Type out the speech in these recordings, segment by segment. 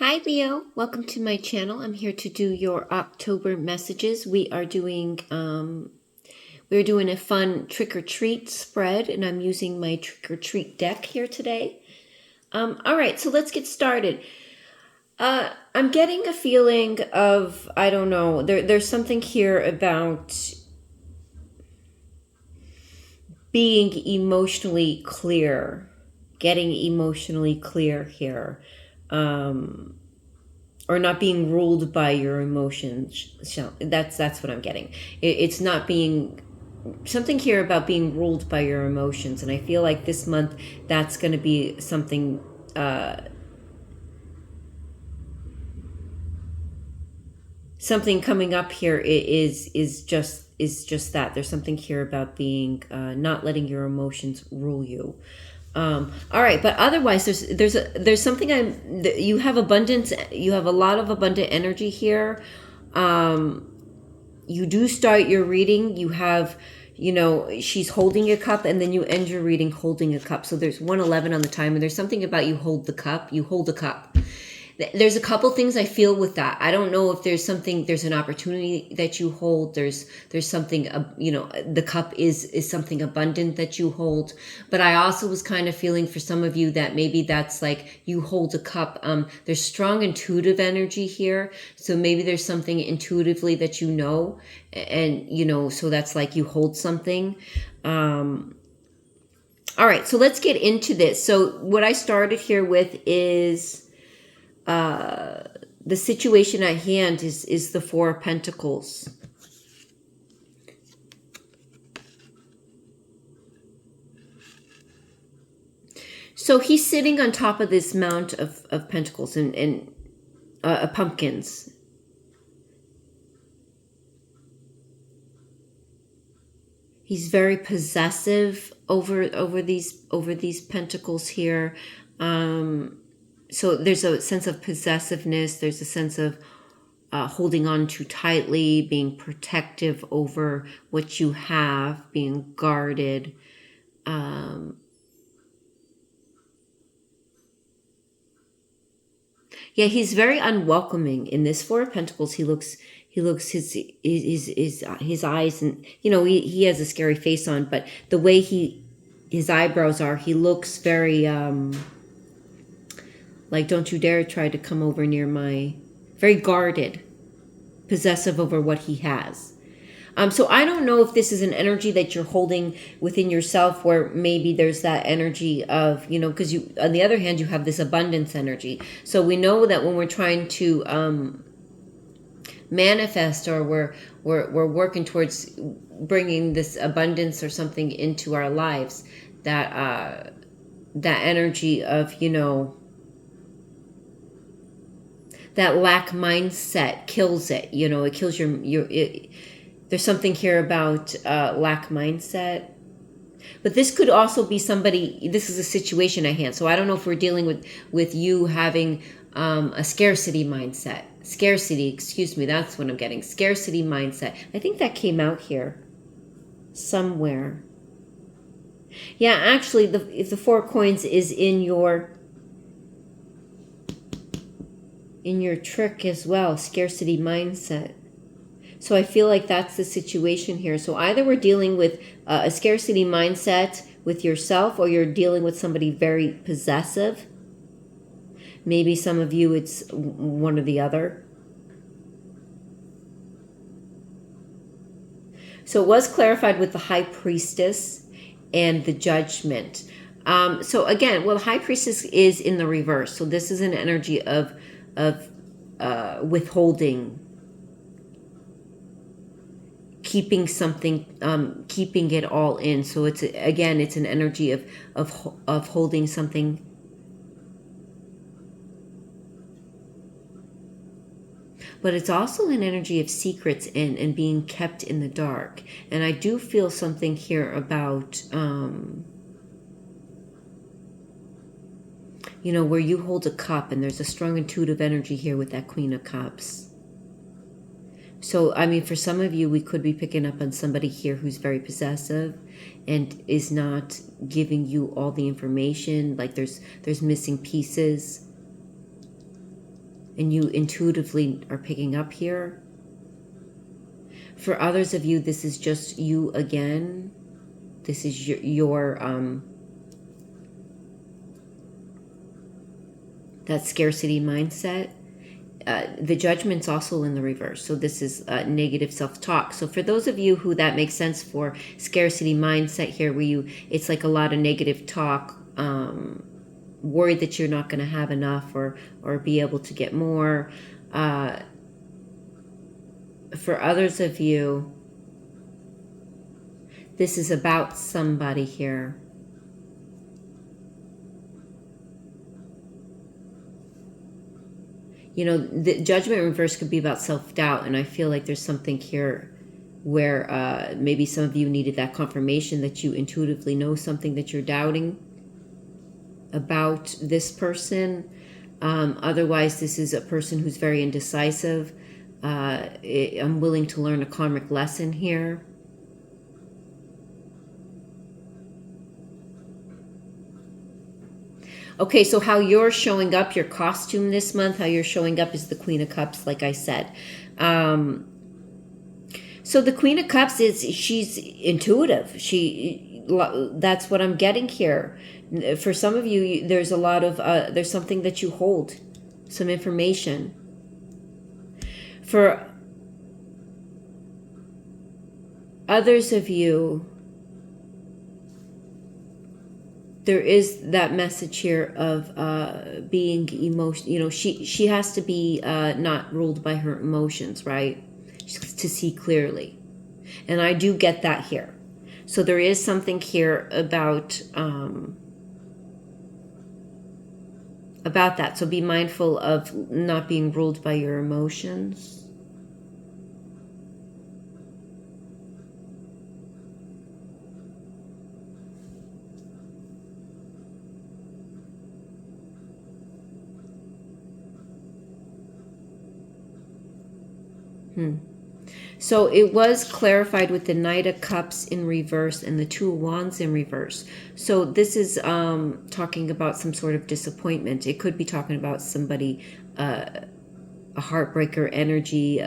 Hi Leo, welcome to my channel. I'm here to do your October messages. We're doing a fun trick or treat spread, and I'm using my trick or treat deck here today. All right, so let's get started. I'm getting a feeling of, I don't know, there's something here about being emotionally clear, getting emotionally clear here. Or not being ruled by your emotions. So that's what I'm getting. It's not being something here about being ruled by your emotions, and I feel like this month that's going to be something. Something coming up here is just that. There's something here about being not letting your emotions rule you. All right, but otherwise, there's something you have abundance. You have a lot of abundant energy here. You do start your reading. You have, she's holding a cup, and then you end your reading holding a cup. So there's 111 on the timer. There's something about you hold the cup. You hold a cup. There's a couple things I feel with that. I don't know if there's an opportunity that you hold. There's something, the cup is something abundant that you hold. But I also was kind of feeling for some of you that maybe that's like you hold a cup. There's strong intuitive energy here. So maybe there's something intuitively that you know, and, so that's like you hold something. All right, so let's get into this. So what I started here with is the situation at hand is the Four of Pentacles. So he's sitting on top of this mount of pentacles and pumpkins. He's very possessive over these pentacles here. So there's a sense of possessiveness. There's a sense of holding on too tightly, being protective over what you have, being guarded. Yeah, he's very unwelcoming in this Four of Pentacles. He looks his eyes, and he has a scary face on, but the way his eyebrows are, he looks very like, don't you dare try to come over near my, very guarded, possessive over what he has. So I don't know if this is an energy that you're holding within yourself, where maybe there's that energy of, because you, on the other hand, you have this abundance energy. So we know that when we're trying to manifest, or we're working towards bringing this abundance or something into our lives, that that energy of, that lack mindset kills it. It kills there's something here about lack mindset. But this could also be somebody, this is a situation at hand. So I don't know if we're dealing with you having a scarcity mindset. Excuse me, that's what I'm getting. Scarcity mindset. I think that came out here somewhere. Yeah, actually, if the Four of Coins is in your trick as well, scarcity mindset. So I feel like that's the situation here. So either we're dealing with a scarcity mindset with yourself, or you're dealing with somebody very possessive. Maybe some of you, it's one or the other. So it was clarified with the High Priestess and the Judgment. So again, well, the High Priestess is in the reverse. So this is an energy of withholding, keeping something, keeping it all in. So it's an energy of holding something. But it's also an energy of secrets and being kept in the dark. And I do feel something here about, where you hold a cup, and there's a strong intuitive energy here with that Queen of Cups. So, I mean, for some of you, we could be picking up on somebody here who's very possessive and is not giving you all the information. Like there's missing pieces. and you intuitively are picking up here. For others of you, this is just you again. This is your that scarcity mindset. The Judgment's also in the reverse. So this is negative self-talk. So for those of you who that makes sense for, scarcity mindset here, where it's like a lot of negative talk, worried that you're not going to have enough or be able to get more. For others of you, this is about somebody here. You know, the Judgment reverse could be about self-doubt, and I feel like there's something here where maybe some of you needed that confirmation that you intuitively know something that you're doubting about this person. Otherwise, this is a person who's very indecisive. I'm willing to learn a karmic lesson here. Okay, so how you're showing up, your costume this month, how you're showing up is the Queen of Cups, like I said. So the Queen of Cups she's intuitive. That's what I'm getting here. For some of you, there's a lot of, there's something that you hold, some information. For others of you, there is that message here of being emotion. You know, she has to be not ruled by her emotions, right? To see clearly. And I do get that here. So there is something here about that. So be mindful of not being ruled by your emotions. So it was clarified with the Knight of Cups in reverse and the Two of Wands in reverse. So this is talking about some sort of disappointment. It could be talking about somebody, a heartbreaker energy,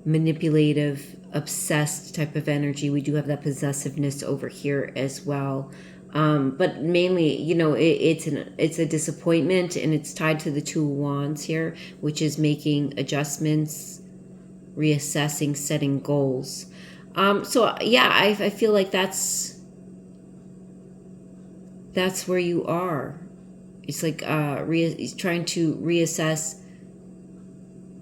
manipulative, obsessed type of energy. We do have that possessiveness over here as well. But mainly, you know, it's a disappointment, and it's tied to the Two of Wands here, which is making adjustments, reassessing, setting goals. So yeah, I feel like that's where you are. It's like trying to reassess,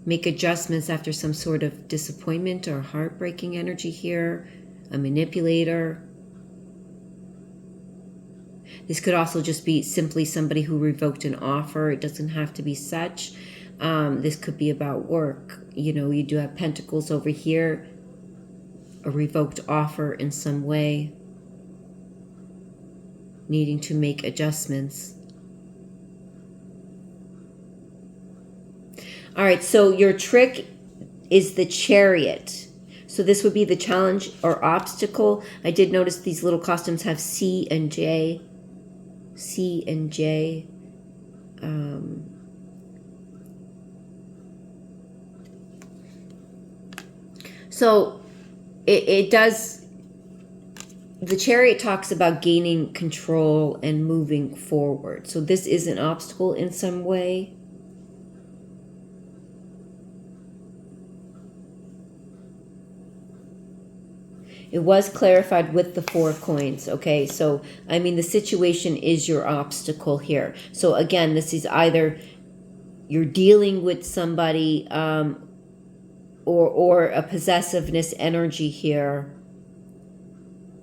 make adjustments after some sort of disappointment or heartbreaking energy here, a manipulator. This could also just be simply somebody who revoked an offer. It doesn't have to be such. This could be about work. You know, you do have Pentacles over here, a revoked offer in some way, needing to make adjustments. All right, so your trick is the Chariot. So this would be the challenge or obstacle. I did notice these little costumes have C and J. C and J. So it does, the Chariot talks about gaining control and moving forward. So this is an obstacle in some way. It was clarified with the Four of Coins, okay? So, I mean, the situation is your obstacle here. So, again, this is either you're dealing with somebody or a possessiveness energy here,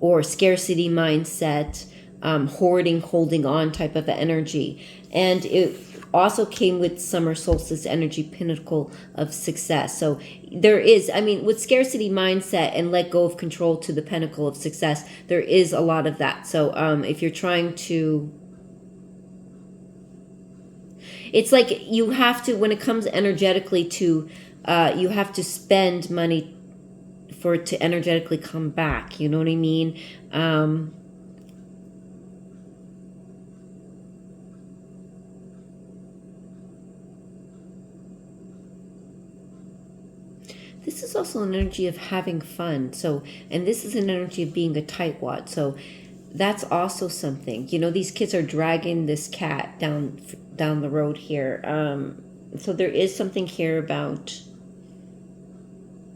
or scarcity mindset, hoarding, holding on type of energy. And it also came with summer solstice energy, pinnacle of success. So there is, I mean, with scarcity mindset and let go of control to the pinnacle of success, there is a lot of that. So if you're trying to, it's like you have to, when it comes energetically to, you have to spend money for it to energetically come back. You know what I mean? This is also an energy of having fun. So, and this is an energy of being a tightwad. So that's also something. You know, these kids are dragging this cat down the road here. So there is something here about,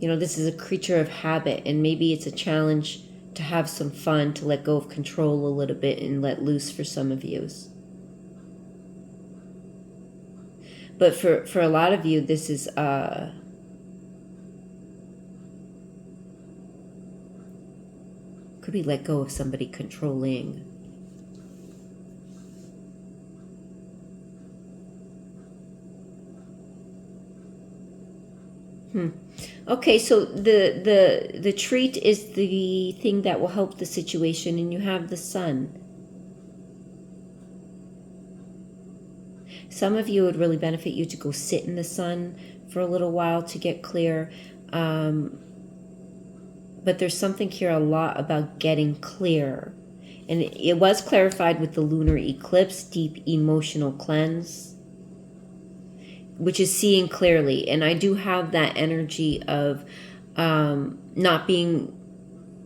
you know, this is a creature of habit, and maybe it's a challenge to have some fun, to let go of control a little bit and let loose for some of you. But for a lot of you, this is could be let go of somebody controlling. Okay, so the treat is the thing that will help the situation, and you have the sun. Some of you, it would really benefit you to go sit in the sun for a little while to get clear. But there's something here a lot about getting clear. And it was clarified with the lunar eclipse, deep emotional cleanse, which is seeing clearly. And I do have that energy of not being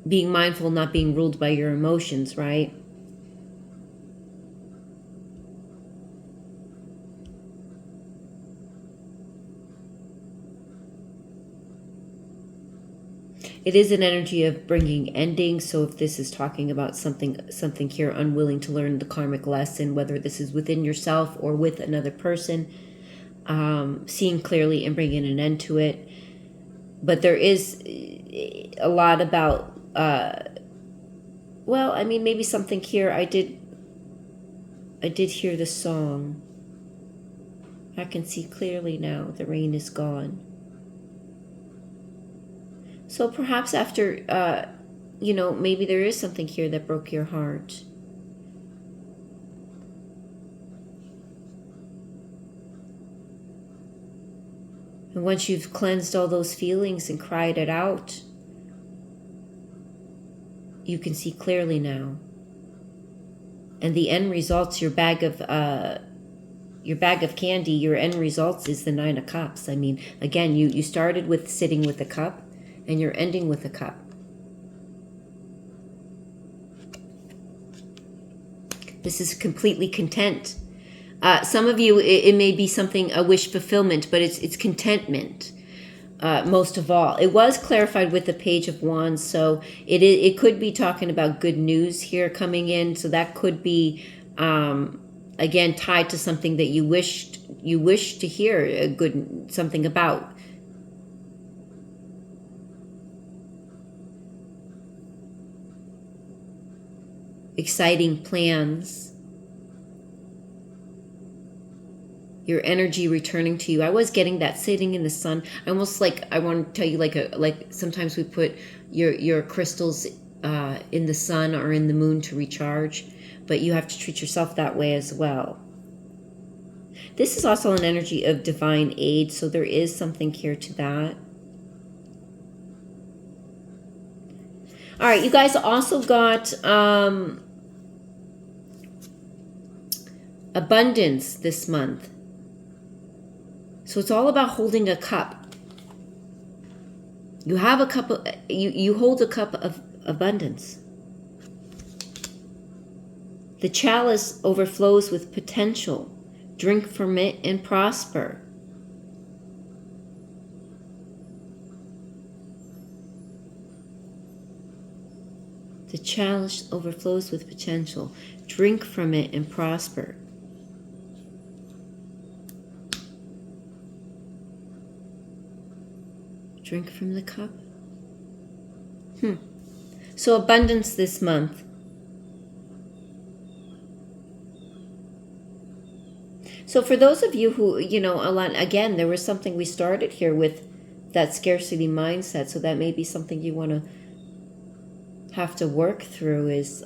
mindful, not being ruled by your emotions, right? It is an energy of bringing endings. So if this is talking about something here, unwilling to learn the karmic lesson, whether this is within yourself or with another person, seeing clearly and bringing an end to it. But there is a lot about, well, I mean, maybe something here. I did hear the song. I can see clearly now. The rain is gone. So perhaps after, you know, maybe there is something here that broke your heart. And once you've cleansed all those feelings and cried it out, you can see clearly now. And the end results, your bag of candy, your end results is the 9 of Cups. I mean, again, you started with sitting with the cup, and you're ending with a cup. This is completely content. Some of you, it may be something, a wish fulfillment, but it's contentment. Most of all, it was clarified with the Page of Wands, so it could be talking about good news here coming in. So that could be again tied to something that you wished to hear something about. Exciting plans. Your energy returning to you. I was getting that sitting in the sun. Almost like, I want to tell you, like sometimes we put your crystals in the sun or in the moon to recharge, but you have to treat yourself that way as well. This is also an energy of divine aid, so there is something here to that. All right, you guys also got abundance this month. So it's all about holding a cup. You have a cup of, you hold a cup of abundance. The chalice overflows with potential. Drink from it and prosper. The chalice overflows with potential. Drink from it and prosper. Drink from the cup. So abundance this month. So for those of you who, you know, again, there was something we started here with, that scarcity mindset. So that may be something you want to have to work through, is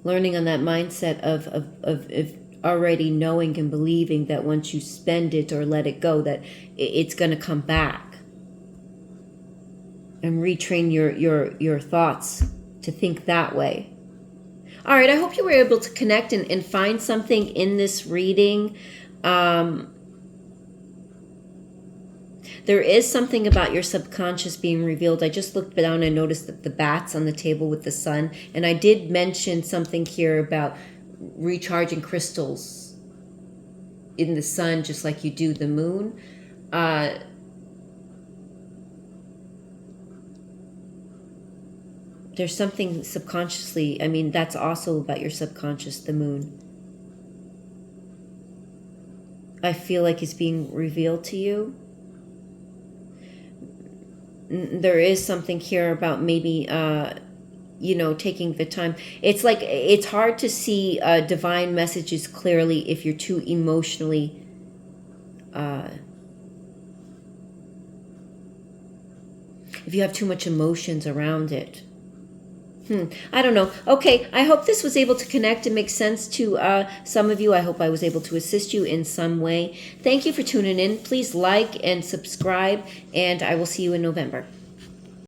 learning on that mindset of already knowing and believing that once you spend it or let it go, that it's going to come back. And retrain your thoughts to think that way. All right, I hope you were able to connect and find something in this reading. There is something about your subconscious being revealed. I just looked down and noticed that the bats on the table with the sun. And I did mention something here about recharging crystals in the sun, just like you do the moon. There's something subconsciously, I mean, that's also about your subconscious, the moon. I feel like it's being revealed to you. There is something here about maybe, taking the time. It's like, it's hard to see divine messages clearly if you're too emotionally if you have too much emotions around it. I don't know. Okay, I hope this was able to connect and make sense to some of you. I hope I was able to assist you in some way. Thank you for tuning in. Please like and subscribe, and I will see you in November.